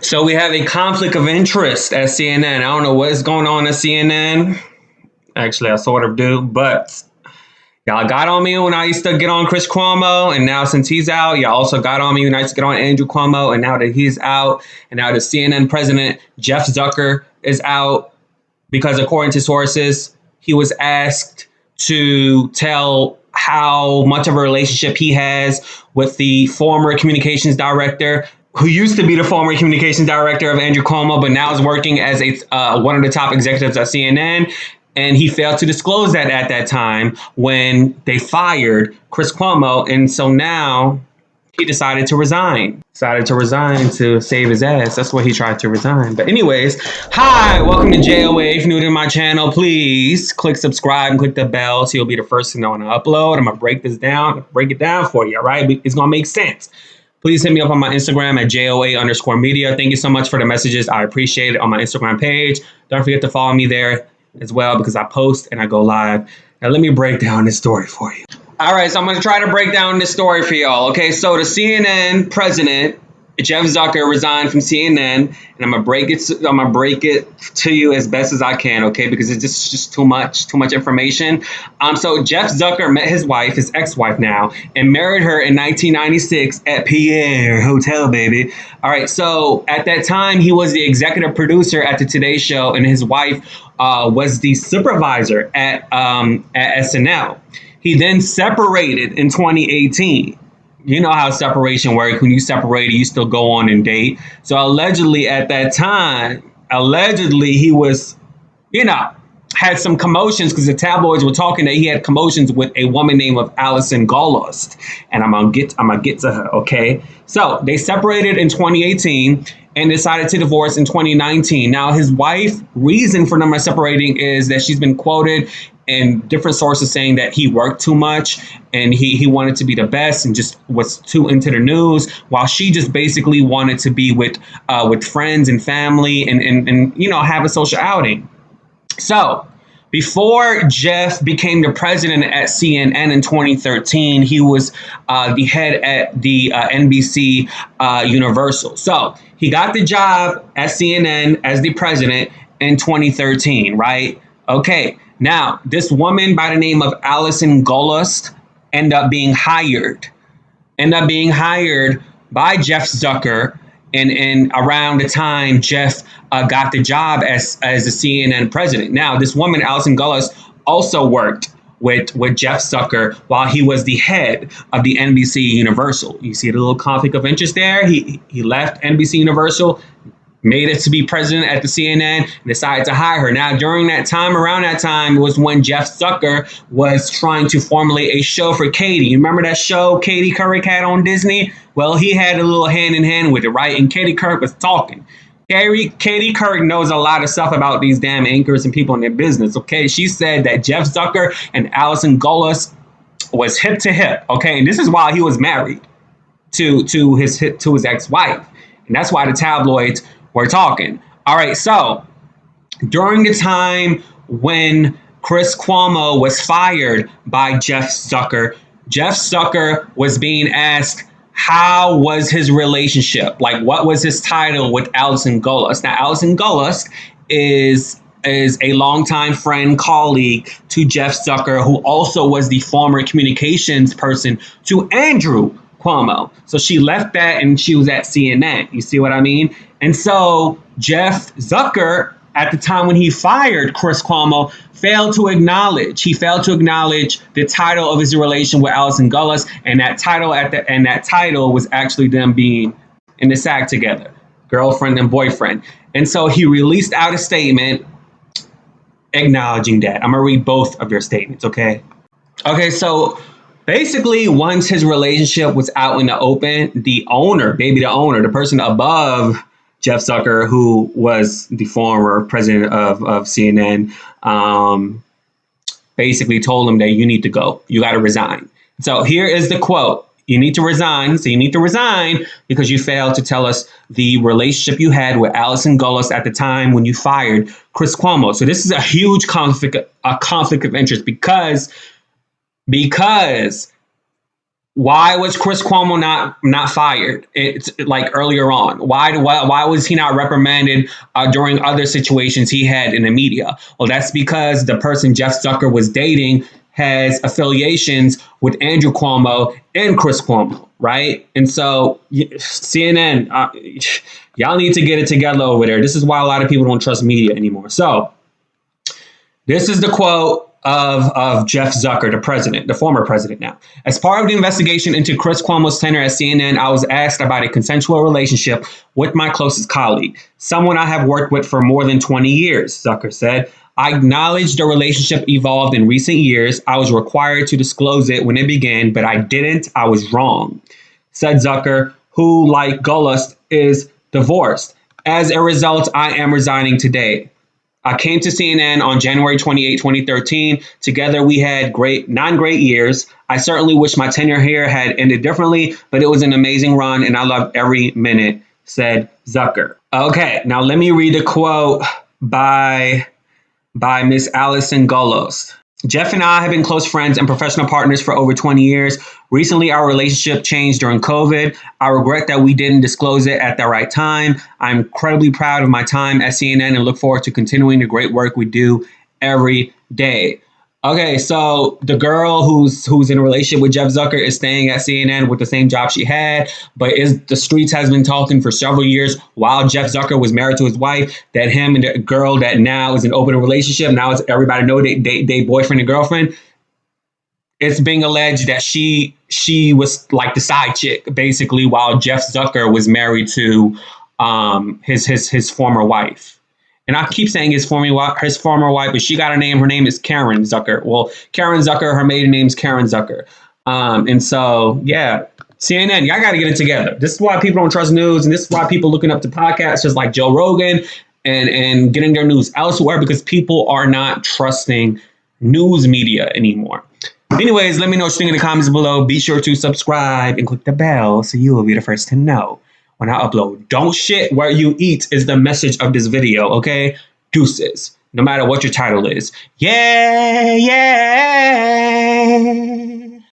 So we have a conflict of interest at CNN. I don't know what is going on at CNN. Actually, I sort of do, but y'all got on me when I used to get on Chris Cuomo, and now since he's out, y'all also got on me when I used to get on Andrew Cuomo, and now that he's out, and now the CNN president, Jeff Zucker, is out, because according to sources, he was asked to tell how much of a relationship he has with the former communications director, who used to be the former communications director of Andrew Cuomo, but now is working as one of the top executives at CNN. And he failed to disclose that at that time when they fired Chris Cuomo. And so now he decided to resign. To save his ass. That's why he tried to resign. But anyways, hi, welcome to JOA. If you're new to my channel, please click subscribe and click the bell so you'll be the first to know when I upload. I'm going to break it down for you, all right? It's going to make sense. Please hit me up on my Instagram at JOA_media. Thank you so much for the messages. I appreciate it on my Instagram page. Don't forget to follow me there as well, because I post and I go live. Now let me break down this story for you. All right, so I'm going to try to break down this story for y'all. Okay, so the CNN president, Jeff Zucker, resigned from CNN, and I'm gonna break it to you as best as I can, okay? Because it's just too much information. So Jeff Zucker met his wife, his ex-wife now, and married her in 1996 at Pierre Hotel, baby. All right, so at that time he was the executive producer at the Today Show, and his wife was the supervisor at SNL. He then separated in 2018. You know how separation works. When you separate, you still go on and date. So allegedly at that time, he was, had some commotions, because the tabloids were talking that he had commotions with a woman named Allison Gollust. And I'm gonna get to her, okay? So they separated in 2018 and decided to divorce in 2019. Now his wife, reason for them separating is that she's been quoted in different sources saying that he worked too much and he wanted to be the best and just was too into the news, while she just basically wanted to be with friends and family and have a social outing. So before Jeff became the president at CNN in 2013, he was the head at the NBC Universal. So he got the job at CNN as the president in 2013, right? Okay. Now, this woman by the name of Allison Gollust ended up being hired by Jeff Zucker, and around the time Jeff got the job as the CNN president. Now, this woman, Allison Gollust, also worked with Jeff Zucker while he was the head of the NBC Universal. You see the little conflict of interest there? He left NBC Universal, made it to be president at the CNN, and decided to hire her. Now, around that time was when Jeff Zucker was trying to formulate a show for Katie. You remember that show Katie Couric had on Disney? Well, he had a little hand in hand with it, right? And Katie Couric was talking. Katie Couric knows a lot of stuff about these damn anchors and people in their business, okay? She said that Jeff Zucker and Allison Gollust was hip to hip, okay? And this is while he was married to his ex-wife. And that's why the tabloids we're talking. All right, so during the time when Chris Cuomo was fired by Jeff Zucker was being asked, how was his relationship? Like, what was his title with Allison Gollust? Now, Allison Gollust is a longtime friend, colleague to Jeff Zucker, who also was the former communications person to Andrew Cuomo. So she left that and she was at CNN. You see what I mean? And so Jeff Zucker, at the time when he fired Chris Cuomo, failed to acknowledge the title of his relation with Allison Gollust, and that title was actually them being in the sack together, girlfriend and boyfriend. And so he released out a statement acknowledging that. I'm gonna read both of your statements, okay? Okay, so basically, once his relationship was out in the open, the person above Jeff Zucker, who was the former president of CNN, basically told him that you need to go. You got to resign. So here is the quote. You need to resign. So you need to resign because you failed to tell us the relationship you had with Allison Gollust at the time when you fired Chris Cuomo. So this is a huge conflict of interest because Why was Chris Cuomo not fired? It's like earlier on. Why was he not reprimanded during other situations he had in the media? Well, that's because the person Jeff Zucker was dating has affiliations with Andrew Cuomo and Chris Cuomo, right? And so CNN, y'all need to get it together over there. This is why a lot of people don't trust media anymore. So this is the quote of Jeff Zucker, the president, the former president now. As part of the investigation into Chris Cuomo's tenure at CNN, I was asked about a consensual relationship with my closest colleague, someone I have worked with for more than 20 years, Zucker said. I acknowledge the relationship evolved in recent years. I was required to disclose it when it began, but I didn't. I was wrong, said Zucker, who, like Gollust, is divorced. As a result, I am resigning today. I came to CNN on January 28, 2013. Together, we had 9 great years. I certainly wish my tenure here had ended differently, but it was an amazing run, and I loved every minute, said Zucker. Okay, now let me read a quote by Miss Allison Gollust. Jeff and I have been close friends and professional partners for over 20 years. Recently, our relationship changed during COVID. I regret that we didn't disclose it at the right time. I'm incredibly proud of my time at CNN and look forward to continuing the great work we do every day. Okay, so the girl who's in a relationship with Jeff Zucker is staying at CNN with the same job she had, but the streets has been talking for several years while Jeff Zucker was married to his wife that him and the girl that now is in an open relationship, now it's everybody know they boyfriend and girlfriend. It's being alleged that she was like the side chick basically while Jeff Zucker was married to his former wife. And I keep saying his former wife, but she got a name. Her name is Karen Zucker. Well, Karen Zucker, her maiden name's Karen Zucker. And so, yeah, CNN, y'all got to get it together. This is why people don't trust news. And this is why people looking up to podcasts just like Joe Rogan and getting their news elsewhere because people are not trusting news media anymore. Anyways, let me know what you think in the comments below. Be sure to subscribe and click the bell so you will be the first to know when I upload. Don't shit where you eat is the message of this video, okay? Deuces. No matter what your title is. Yeah, yeah.